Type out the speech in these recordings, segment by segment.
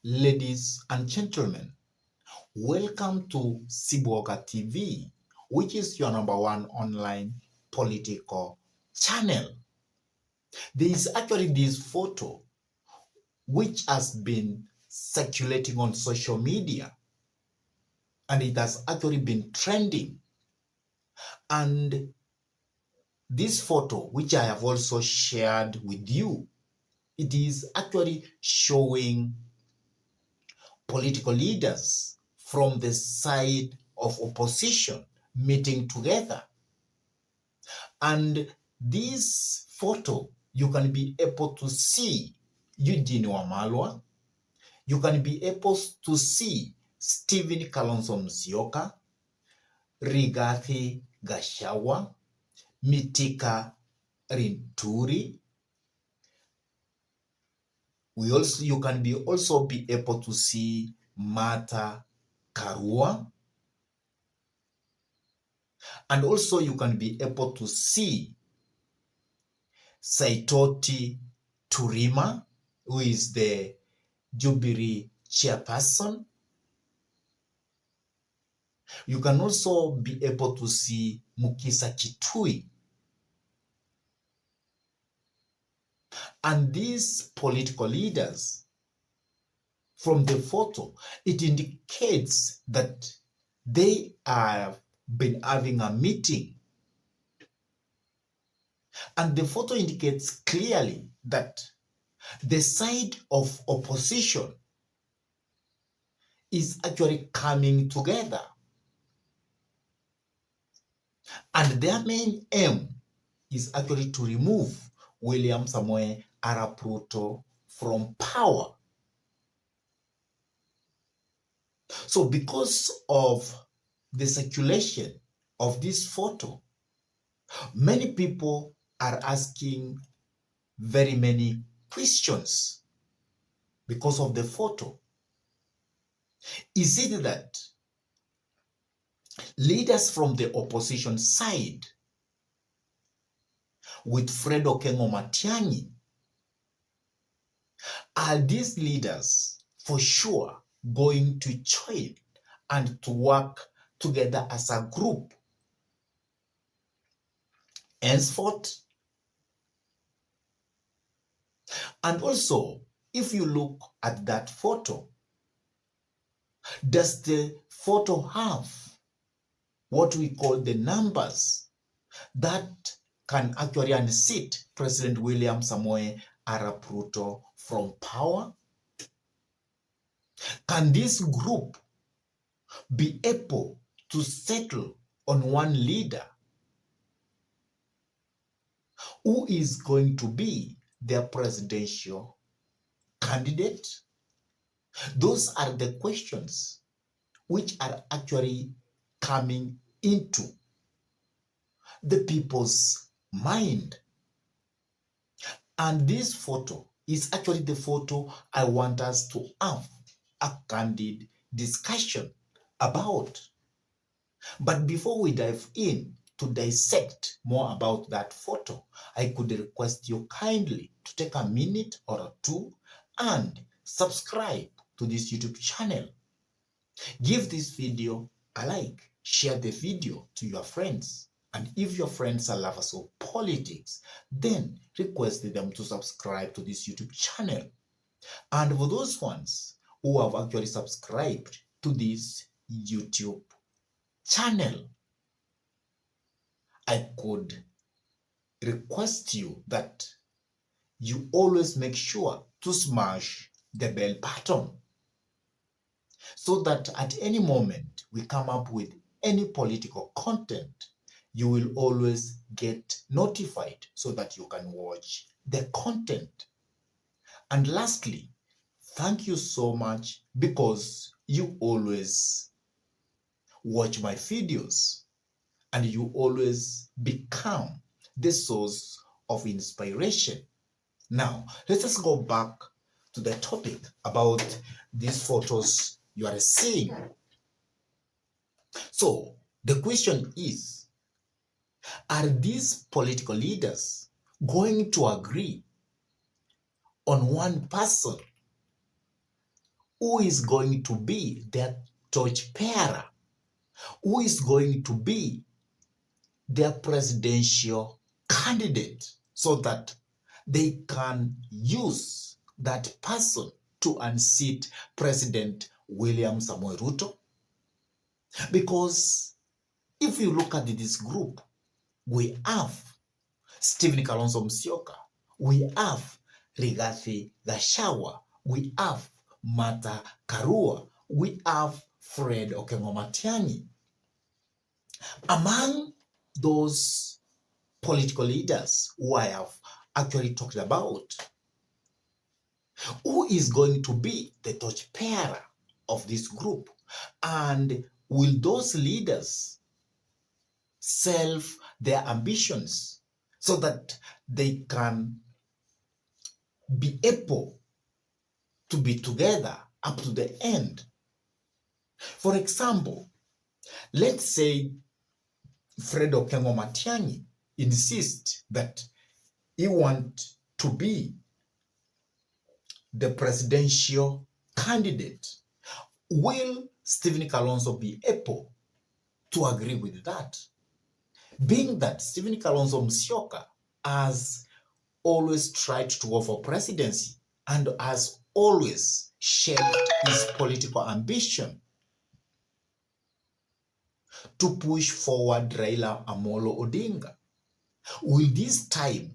Ladies and gentlemen, welcome to Siboga TV, which is your number one online political channel. There is actually this photo which has been circulating on social media, and it has actually been trending. And this photo, which I have also shared with you, it is actually showing political leaders from the side of opposition meeting together. And this photo, you can be able to see Eugene Wamalwa, you can be able to see Stephen Kalonzo Musyoka, Rigathi Gashawa, Mitika Linturi. You can also be able to see Martha Karua, and also you can be able to see Saitoti Turima, who is the Jubilee chairperson. You can also be able to see Mukisa Kitui. And these political leaders, from the photo, it indicates that they have been having a meeting. And the photo indicates clearly that the side of opposition is actually coming together. And their main aim is actually to remove William Samoei Arap Ruto from power. So because of the circulation of this photo, many people are asking very many questions because of the photo. Is it that leaders from the opposition side, with Fred Okengo Matiang'I, are these leaders for sure going to join and to work together as a group henceforth? And also, if you look at that photo, does the photo have what we call the numbers that can actually unseat President William Samoei Arap Ruto from power? Can this group be able to settle on one leader who is going to be their presidential candidate? Those are the questions which are actually coming into the people's mind. And this photo is actually the photo I want us to have a candid discussion about. But before we dive in to dissect more about that photo, I could request you kindly to take a minute or two and subscribe to this YouTube channel. Give this video a like, share the video to your friends, and if your friends are lovers of politics, then request them to subscribe to this YouTube channel. And for those ones who have actually subscribed to this YouTube channel, I could request you that you always make sure to smash the bell button so that at any moment we come up with any political content, you will always get notified so that you can watch the content. And lastly, thank you so much because you always watch my videos and you always become the source of inspiration. Now, let us go back to the topic about these photos you are seeing. So, the question is, are these political leaders going to agree on one person who is going to be their torchbearer, who is going to be their presidential candidate, so that they can use that person to unseat President William Samoei Ruto. Because if you look at this group, we have Stephen Kalonzo Musyoka, we have Rigathi Gachagua, we have Martha Karua, we have Fred Okengo Matiang'I. Among those political leaders who I have actually talked about, who is going to be the torchbearer of this group? And will those leaders self their ambitions so that they can be able to be together up to the end? For example, let's say Fred Okengo Matiang'I insists that he wants to be the presidential candidate. Will Stephen Kalonzo be able to agree with that? Being that Stephen Kalonzo Musyoka has always tried to go for presidency and has always shelved his political ambition to push forward Raila Amolo Odinga. Will this time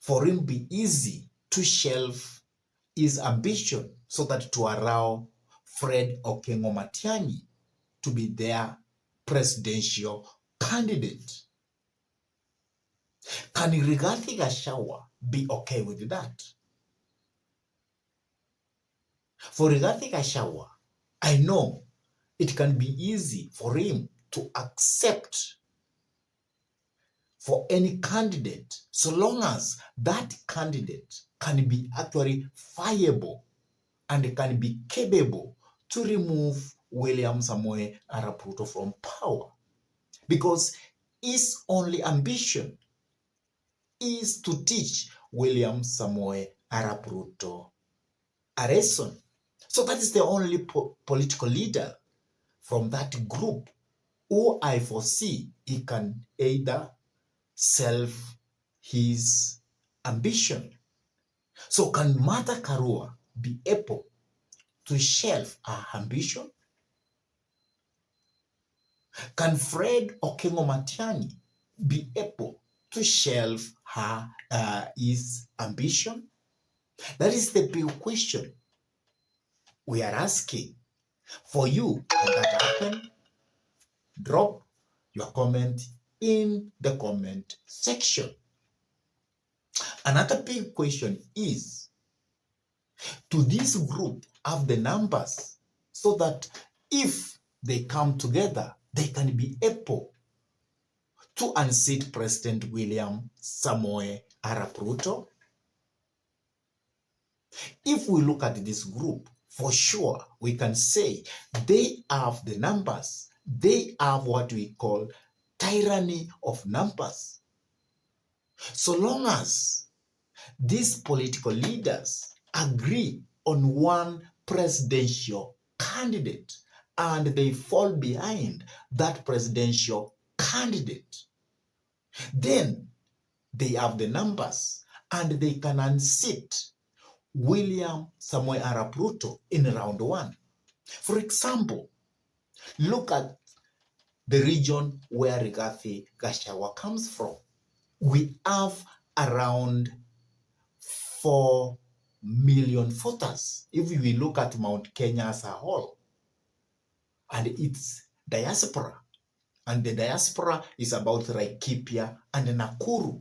for him be easy to shelve his ambition so that to allow Fred Okengo Matiang'I to be their presidential candidate? Can Rigathi Gachagua be okay with that? For Rigathi Gachagua, I know it can be easy for him to accept for any candidate, so long as that candidate can be actually viable and can be capable to remove William Samoei Arap Ruto from power. Because his only ambition is to teach William Samoei Arap Ruto a lesson. So that is the only political leader from that group who I foresee he can either self his ambition. So can Martha Karua be able to shelve her ambition? Can Fred Okengo Matiang'I be able to shelve his ambition? That is the big question we are asking. For you, can that happen? Drop your comment in the comment section. Another big question is, do this group have the numbers so that if they come together, they can be able to unseat President William Samoei Arap Ruto? If we look at this group, for sure, we can say they have the numbers. They have what we call tyranny of numbers. So long as these political leaders agree on one presidential candidate and they fall behind that presidential candidate, then they have the numbers and they can unseat William Samoei Arap Ruto in round one. For example, look at the region where Rigathi Gachagua comes from. We have around 4 million voters if we look at Mount Kenya as a whole, and its diaspora. And the diaspora is about Laikipia and Nakuru.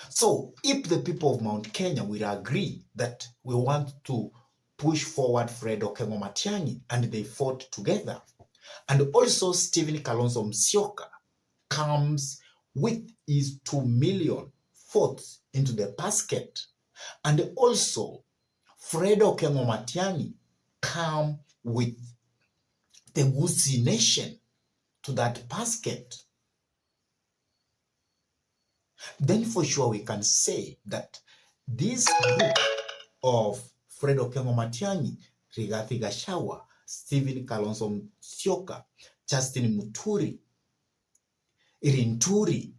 So if the people of Mount Kenya will agree that we want to push forward Fred Okengo Matiang'I and they fought together, and also Stephen Kalonzo Musyoka comes with his 2 million votes into the basket, and also Fred Okengo Matiang'I come with the Gusii Nation to that basket, then for sure we can say that this group of Fred Okengo Matiang'I, Rigathi Gachagua, Stephen Kalonzo Musyoka, Justin Muturi, Linturi,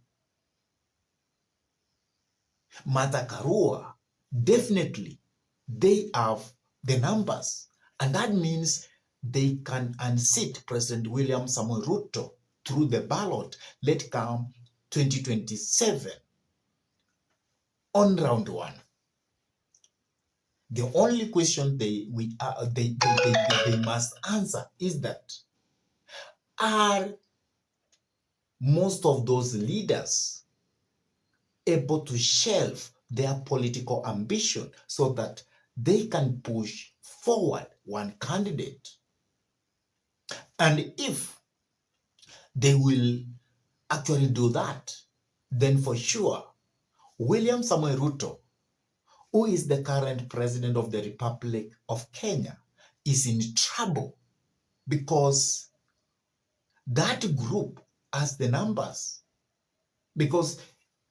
Martha Karua, definitely they have the numbers. And that means they can unseat President William Samoei Ruto through the ballot. Let come 2027 on round one. The only question they must answer is that, are most of those leaders able to shelve their political ambition so that they can push forward one candidate? And if they will actually do that, then for sure, William Samoei Ruto, who is the current president of the Republic of Kenya, is in trouble, because that group has the numbers. Because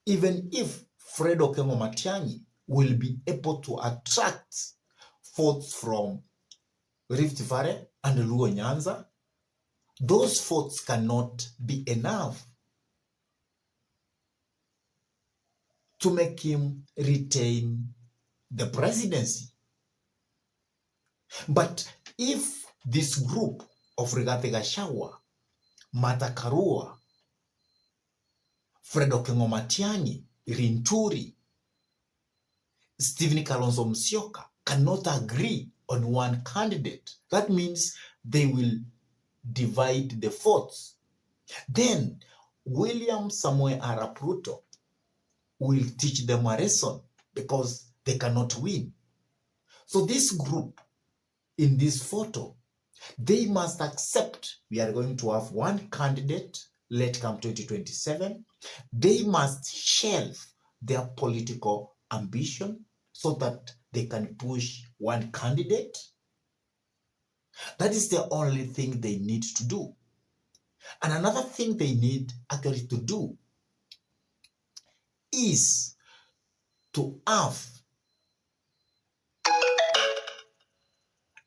even if Fred Okengo Matiang'I will be able to attract votes from Rift Valley and Luo Nyanza, those votes cannot be enough to make him retain the presidency. But if this group of Rigathi Gachagua, Martha Karua, Fred Okengo Matiang'I, Linturi, Stephen Kalonzo Musyoka cannot agree on one candidate, that means they will divide the votes. Then William Samoei Arap Ruto will teach them a lesson, because they cannot win. So this group in this photo, they must accept we are going to have one candidate, let come 2027. They must shelve their political ambition so that they can push one candidate. That is the only thing they need to do. And another thing they need actually to do is to have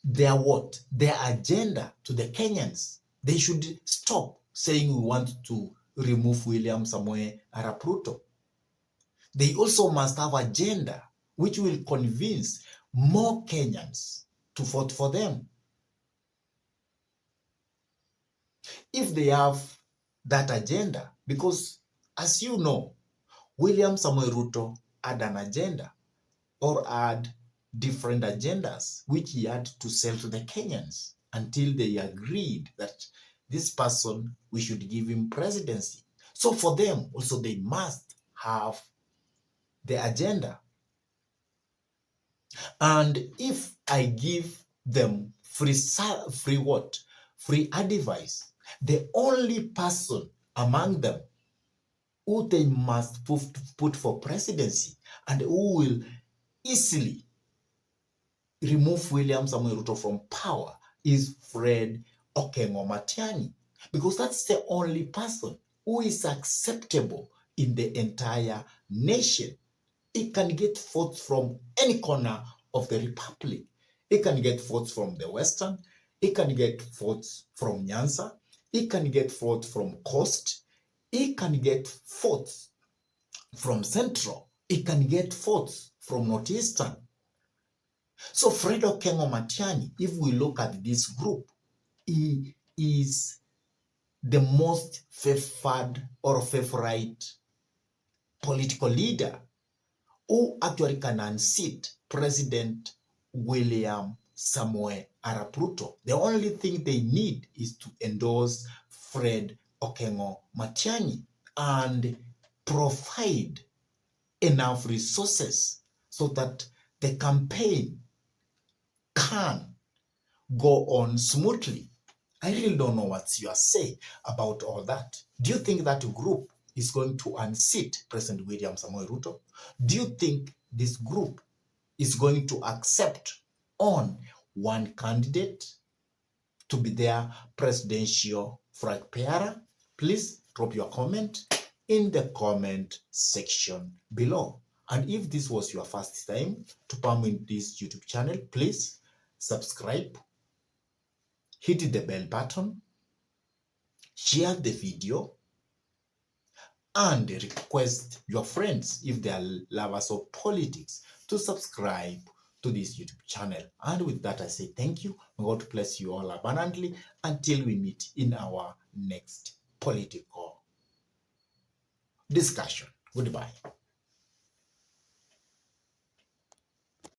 their agenda to the Kenyans. They should stop saying we want to remove William Samoei Arap Ruto. They also must have agenda which will convince more Kenyans to vote for them. If they have that agenda, because as you know, William Samoei Ruto had an agenda, or had different agendas which he had to sell to the Kenyans until they agreed that this person, we should give him presidency. So for them also, they must have the agenda. And if I give them free advice, the only person among them who they must put for presidency and who will easily remove William Samoei Ruto from power is Fred Okengo Matiang'I, because that's the only person who is acceptable in the entire nation. It can get votes from any corner of the republic. It can get votes from the Western. It can get votes from Nyanza. It can get votes from Coast. It can get votes from Central. It can get votes from Northeastern. So Fred Okengo Matiang'I, if we look at this group, he is the most favored or favorite political leader who actually can unseat President William Samoei Arap Ruto. The only thing they need is to endorse Fred Okengo Matiang'I and provide enough resources so that the campaign can go on smoothly. I really don't know what you are saying about all that. Do you think that group is going to unseat President William Samoei Ruto? Do you think this group is going to accept on one candidate to be their presidential flag bearer? Please drop your comment in the comment section below. And if this was your first time to come in this YouTube channel, please subscribe, hit the bell button, share the video, and request your friends, if they are lovers of politics, to subscribe to this YouTube channel. And with that, I say thank you. God bless you all abundantly until we meet in our next political discussion. Goodbye.